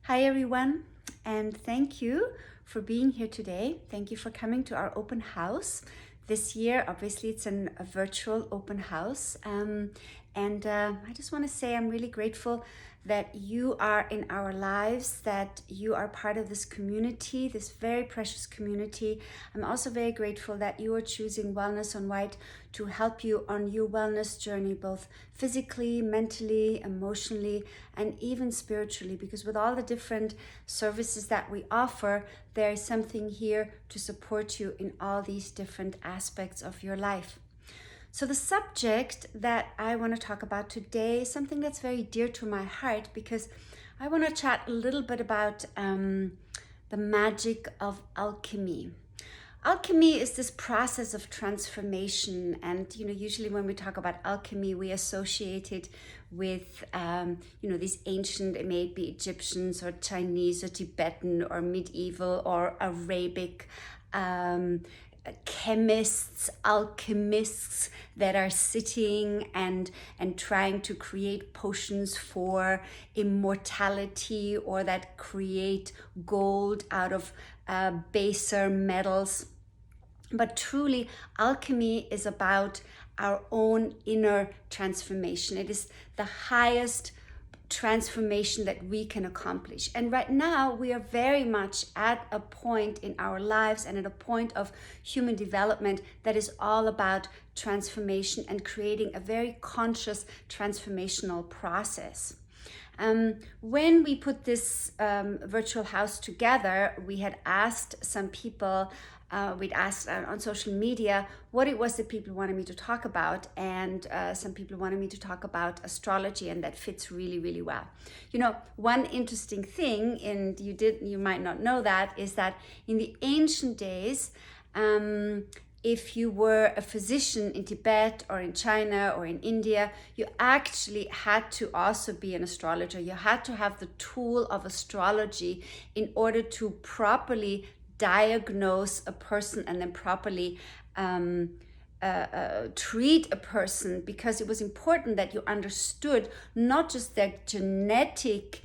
Hi everyone, and thank you for being here today. Thank you for coming to our open house. This year, obviously, it's a virtual open house. I just want to say I'm really grateful that you are in our lives, that you are part of this community, this very precious community. I'm also very grateful that you are choosing Wellness on White to help you on your wellness journey, both physically, mentally, emotionally, and even spiritually, because with all the different services that we offer, there is something here to support you in all these different aspects of your life. So the subject that I want to talk about today is something that's very dear to my heart, because I want to chat a little bit about the magic of alchemy. Alchemy is this process of transformation, and usually when we talk about alchemy, we associate it with these ancient, it may be Egyptians or Chinese or Tibetan or medieval or Arabic chemists, alchemists that are sitting and trying to create potions for immortality, or that create gold out of baser metals. But truly, alchemy is about our own inner transformation. It is the highest transformation that we can accomplish. And right now we are very much at a point in our lives and at a point of human development that is all about transformation and creating a very conscious transformational process. When we put this virtual house together, we had asked some people, we'd asked on social media what it was that people wanted me to talk about, and some people wanted me to talk about astrology, and that fits really, really well. One interesting thing, and you might not know that, is that in the ancient days, if you were a physician in Tibet or in China or in India, you actually had to also be an astrologer. You had to have the tool of astrology in order to properly diagnose a person and then properly treat a person, because it was important that you understood not just their genetic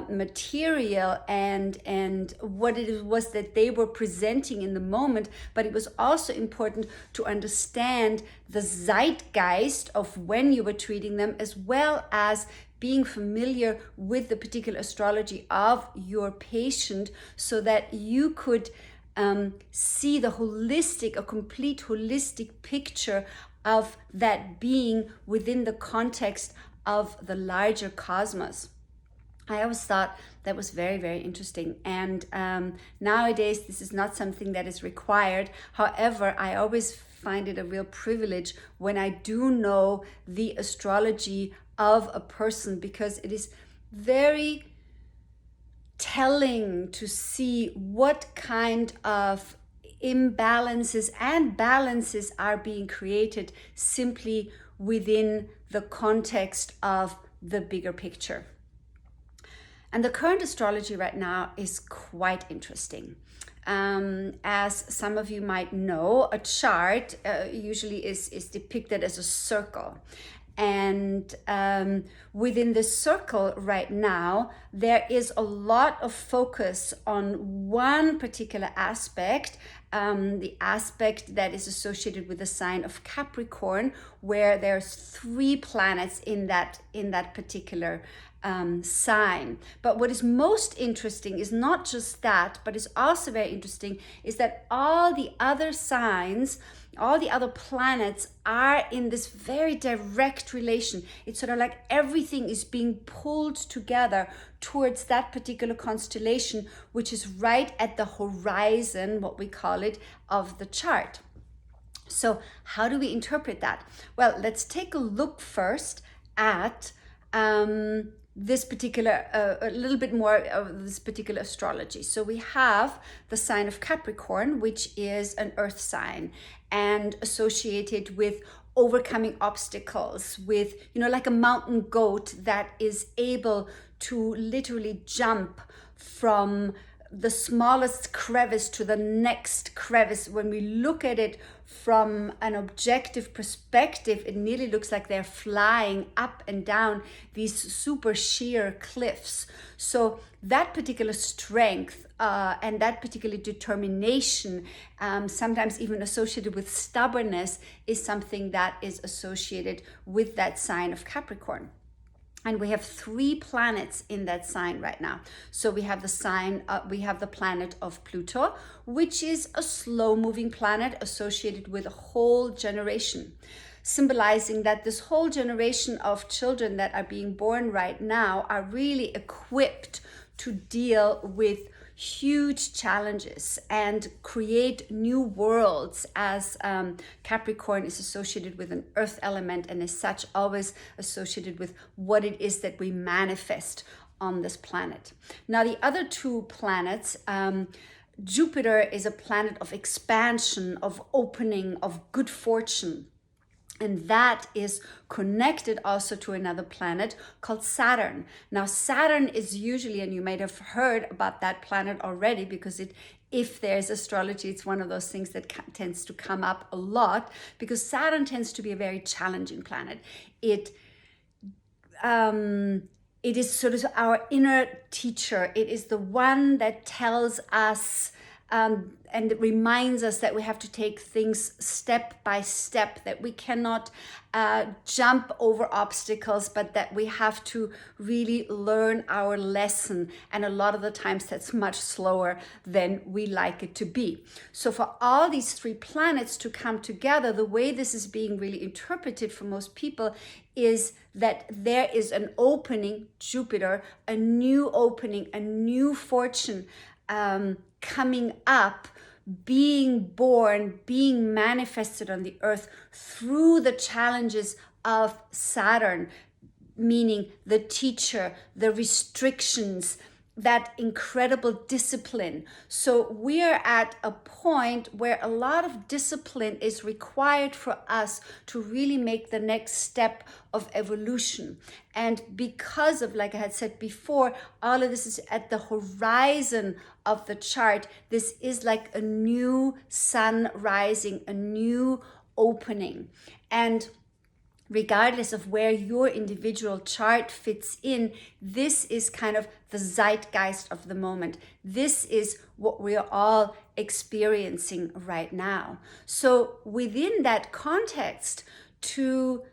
material and what it was that they were presenting in the moment, but it was also important to understand the zeitgeist of when you were treating them, as well as being familiar with the particular astrology of your patient, so that you could see a complete holistic picture of that being within the context of the larger cosmos. I always thought that was very, very interesting. And nowadays, this is not something that is required. However, I always find it a real privilege when I do know the astrology of a person, because it is very telling to see what kind of imbalances and balances are being created simply within the context of the bigger picture. And the current astrology right now is quite interesting. As some of you might know, a chart usually is depicted as a circle. And within the circle right now, there is a lot of focus on one particular aspect, the aspect that is associated with the sign of Capricorn, where there's 3 planets in that particular sign. But what is most interesting is not just that, but is also very interesting, is that all the other signs, all the other planets are in this very direct relation. It's sort of like everything is being pulled together towards that particular constellation, which is right at the horizon, what we call it, of the chart. So how do we interpret that? Well, let's take a look first at this particular, a little bit more of this particular astrology. So we have the sign of Capricorn, which is an earth sign and associated with overcoming obstacles, with, like a mountain goat that is able to literally jump from the smallest crevice to the next crevice. When we look at it from an objective perspective, it nearly looks like they're flying up and down these super sheer cliffs. So that particular strength and that particular determination, sometimes even associated with stubbornness, is something that is associated with that sign of Capricorn. And we have 3 planets in that sign right now. So we have the planet of Pluto, which is a slow-moving planet associated with a whole generation, symbolizing that this whole generation of children that are being born right now are really equipped to deal with huge challenges and create new worlds, as Capricorn is associated with an earth element and as such always associated with what it is that we manifest on this planet. Now the other 2 planets, Jupiter is a planet of expansion, of opening, of good fortune. And that is connected also to another planet called Saturn. Now, Saturn is usually, and you might have heard about that planet already, because if there's astrology, it's one of those things that tends to come up a lot, because Saturn tends to be a very challenging planet. It is sort of our inner teacher. It is the one that tells us and it reminds us that we have to take things step by step, that we cannot jump over obstacles, but that we have to really learn our lesson. And a lot of the times that's much slower than we like it to be. So for all these 3 planets to come together, the way this is being really interpreted for most people is that there is an opening, Jupiter, a new opening, a new fortune coming up, being born, being manifested on the earth through the challenges of Saturn, meaning the teacher, the restrictions, that incredible discipline. So we're at a point where a lot of discipline is required for us to really make the next step of evolution. And because of, like I had said before, all of this is at the horizon of the chart. This is like a new sun rising, a new opening. And regardless of where your individual chart fits in, this is kind of the zeitgeist of the moment. This is what we're all experiencing right now. So within that context, to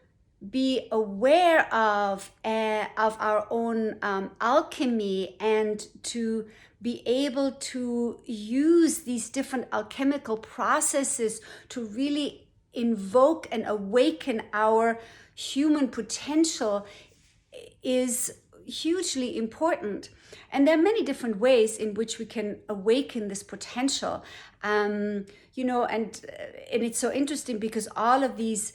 be aware of our own alchemy, and to be able to use these different alchemical processes to really invoke and awaken our human potential is hugely important. And there are many different ways in which we can awaken this potential. And it's so interesting because all of these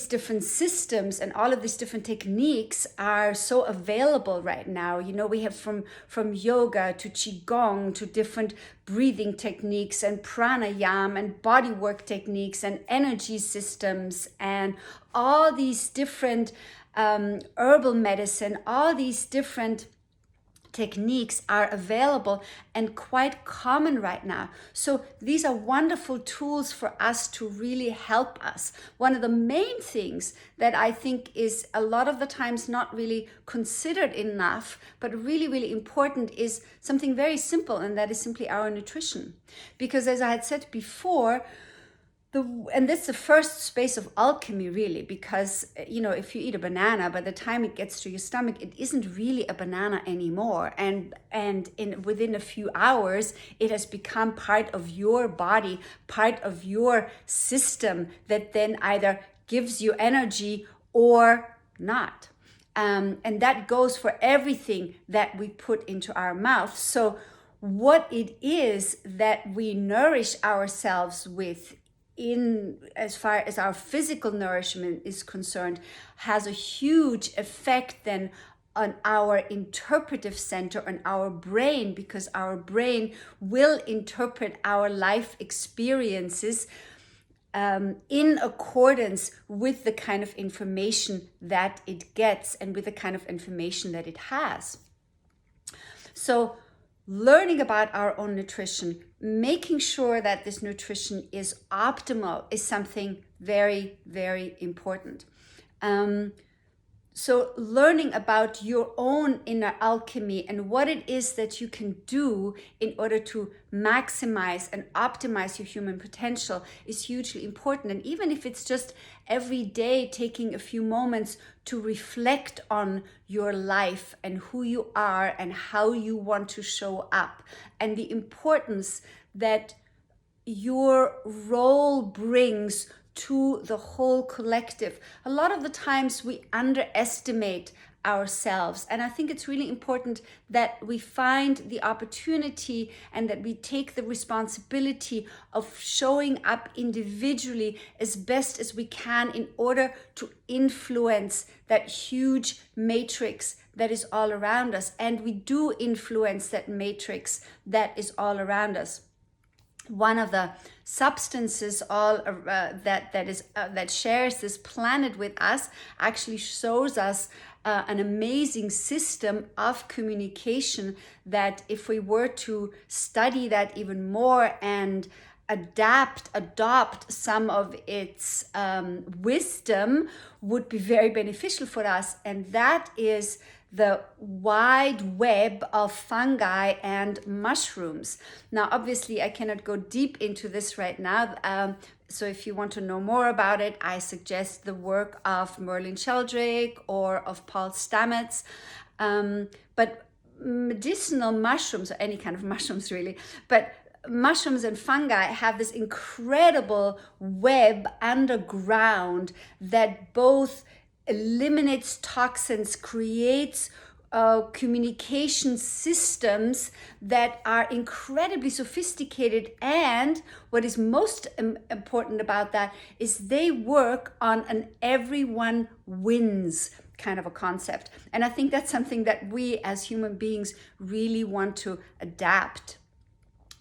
different systems and all of these different techniques are so available right now. We have from yoga to qigong to different breathing techniques and pranayama and bodywork techniques and energy systems and all these different herbal medicine, all these different techniques are available and quite common right now. So these are wonderful tools for us to really help us. One of the main things that I think is a lot of the times not really considered enough, but really, really important, is something very simple, and that is simply our nutrition. Because as I had said before, and that's the first space of alchemy, really, because if you eat a banana, by the time it gets to your stomach, it isn't really a banana anymore, and within a few hours it has become part of your body, part of your system, that then either gives you energy or not. And that goes for everything that we put into our mouth. So what it is that we nourish ourselves with, in as far as our physical nourishment is concerned, has a huge effect then on our interpretive center, on our brain, because our brain will interpret our life experiences in accordance with the kind of information that it gets and with the kind of information that it has. So learning about our own nutrition, making sure that this nutrition is optimal, is something very, very important. So learning about your own inner alchemy and what it is that you can do in order to maximize and optimize your human potential is hugely important. And even if it's just every day taking a few moments to reflect on your life and who you are and how you want to show up, and the importance that your role brings to the whole collective. A lot of the times we underestimate ourselves, and I think it's really important that we find the opportunity and that we take the responsibility of showing up individually as best as we can in order to influence that huge matrix that is all around us. And we do influence that matrix that is all around us. One of the substances that shares this planet with us actually shows us an amazing system of communication that, if we were to study that even more and adopt some of its wisdom, would be very beneficial for us. And that is the wide web of fungi and mushrooms. Now, obviously, I cannot go deep into this right now. So if you want to know more about it, I suggest the work of Merlin Sheldrake or of Paul Stamets. But medicinal mushrooms, or any kind of mushrooms really, but mushrooms and fungi have this incredible web underground that both eliminates toxins, creates communication systems that are incredibly sophisticated. And what is most important about that is they work on an everyone wins kind of a concept. And I think that's something that we as human beings really want to adapt,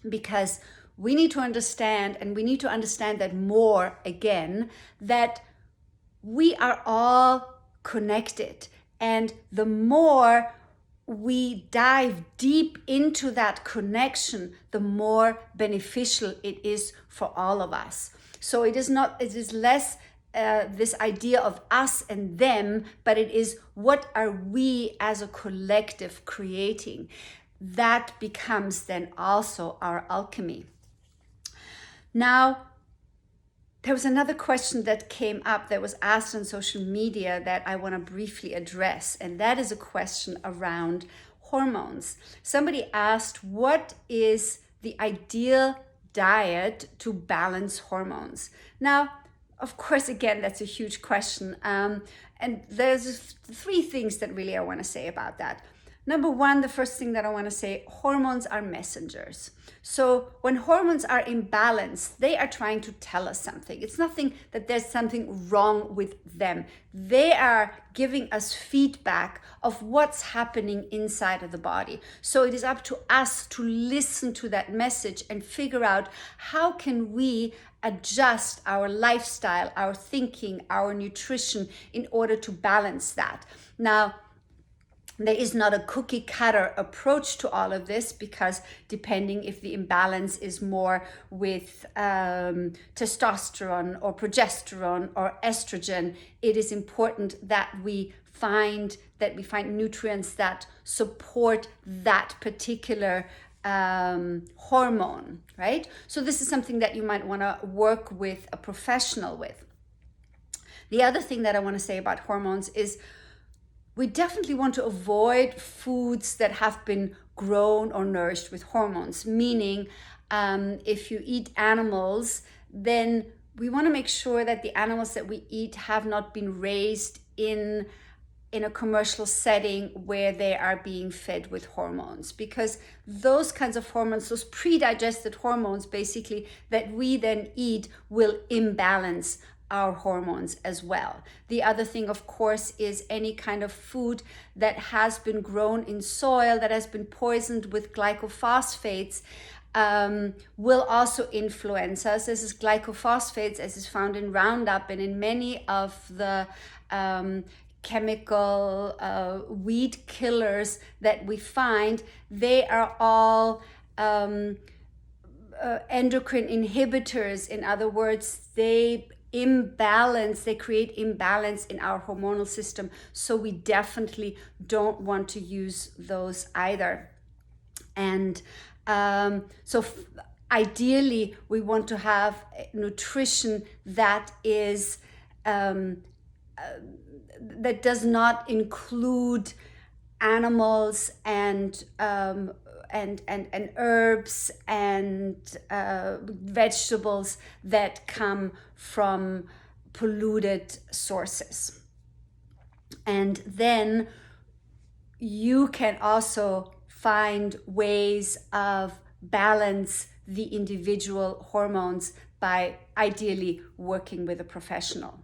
because we need to understand, and we need to understand that more again, that we are all connected. And the more we dive deep into that connection, the more beneficial it is for all of us. So it is less this idea of us and them, but it is, what are we as a collective creating? That becomes then also our alchemy. Now, there was another question that came up that was asked on social media that I want to briefly address, and that is a question around hormones. Somebody asked, what is the ideal diet to balance hormones? Now, of course, again, that's a huge question. And there's three things that really I want to say about that. Number one, the first thing that I want to say, hormones are messengers. So when hormones are imbalanced, they are trying to tell us something. It's nothing that there's something wrong with them. They are giving us feedback of what's happening inside of the body. So it is up to us to listen to that message and figure out, how can we adjust our lifestyle, our thinking, our nutrition in order to balance that. Now, there is not a cookie cutter approach to all of this, because depending if the imbalance is more with testosterone or progesterone or estrogen, it is important that we find nutrients that support that particular hormone, right? So this is something that you might want to work with a professional with. The other thing that I want to say about hormones is, we definitely want to avoid foods that have been grown or nourished with hormones, meaning if you eat animals, then we want to make sure that the animals that we eat have not been raised in a commercial setting where they are being fed with hormones, because those kinds of hormones, those pre-digested hormones basically that we then eat, will imbalance our hormones as well. The other thing, of course, is any kind of food that has been grown in soil that has been poisoned with glycophosphates will also influence us. This is glycophosphates, as is found in Roundup and in many of the chemical weed killers that we find, they are all endocrine inhibitors. In other words, they create imbalance in our hormonal system. So we definitely don't want to use those either. And ideally, we want to have nutrition that is that does not include animals and herbs and vegetables that come from polluted sources. And then you can also find ways of balance the individual hormones by ideally working with a professional.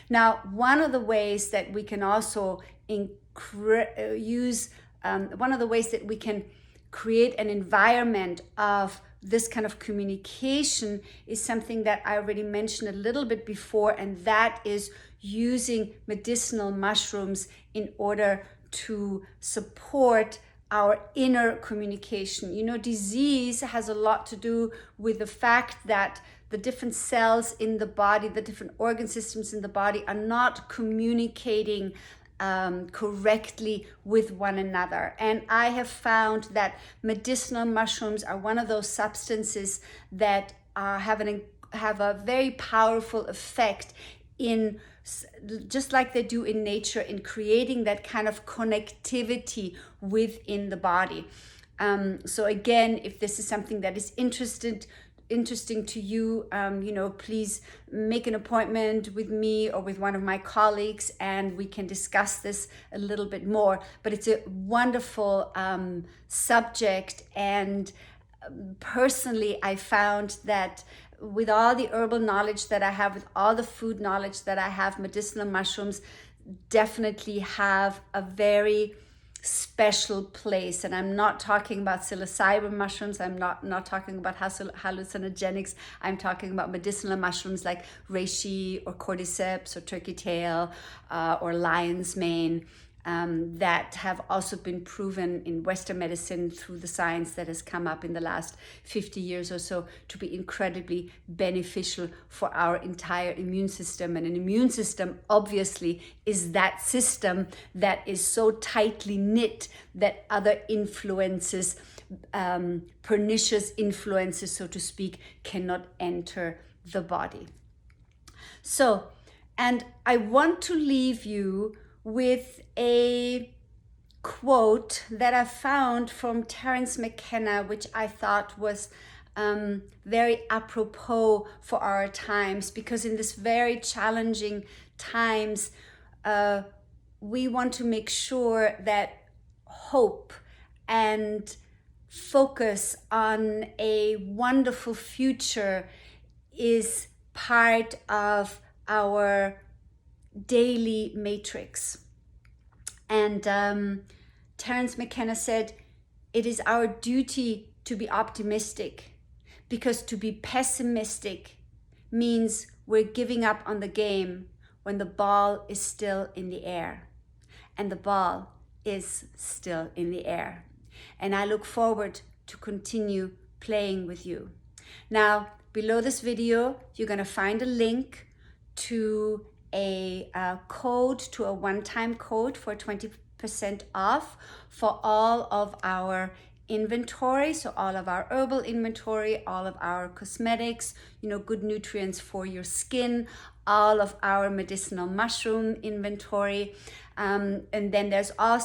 Now, one of the ways that we can also one of the ways that we can create an environment of this kind of communication is something that I already mentioned a little bit before, and that is using medicinal mushrooms in order to support our inner communication. You know, disease has a lot to do with the fact that the different cells in the body, the different organ systems in the body are not communicating correctly with one another. And I have found that medicinal mushrooms are one of those substances that have a very powerful effect in, just like they do in nature, in creating that kind of connectivity within the body. So again, if this is something that is interesting to you, please make an appointment with me or with one of my colleagues, and we can discuss this a little bit more. But it's a wonderful subject, and personally, I found that with all the herbal knowledge that I have, with all the food knowledge that I have, medicinal mushrooms definitely have a very special place. And I'm not talking about psilocybin mushrooms. I'm not talking about hallucinogenics. I'm talking about medicinal mushrooms like reishi or cordyceps or turkey tail or lion's mane, that have also been proven in Western medicine through the science that has come up in the last 50 years or so to be incredibly beneficial for our entire immune system. And an immune system, obviously, is that system that is so tightly knit that other influences, pernicious influences, so to speak, cannot enter the body. So, and I want to leave you with a quote that I found from Terence McKenna, which I thought was very apropos for our times, because in this very challenging times, we want to make sure that hope and focus on a wonderful future is part of our daily matrix. And Terence McKenna said, it is our duty to be optimistic, because to be pessimistic means we're giving up on the game when the ball is still in the air. And the ball is still in the air. And I look forward to continue playing with you. Now, below this video, you're going to find a link to a one-time code for 20% off for all of our inventory. So all of our herbal inventory, all of our cosmetics, good nutrients for your skin, all of our medicinal mushroom inventory. And then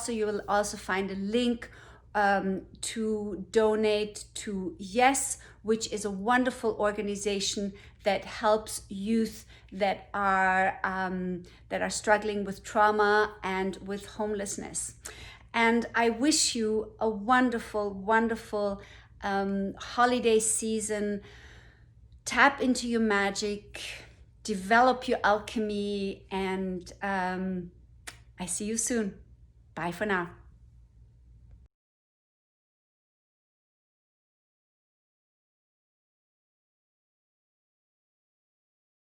you will also find a link to donate to Yes, which is a wonderful organization that helps youth that are struggling with trauma and with homelessness. And I wish you a wonderful, wonderful holiday season. Tap into your magic, develop your alchemy, and I see you soon. Bye for now.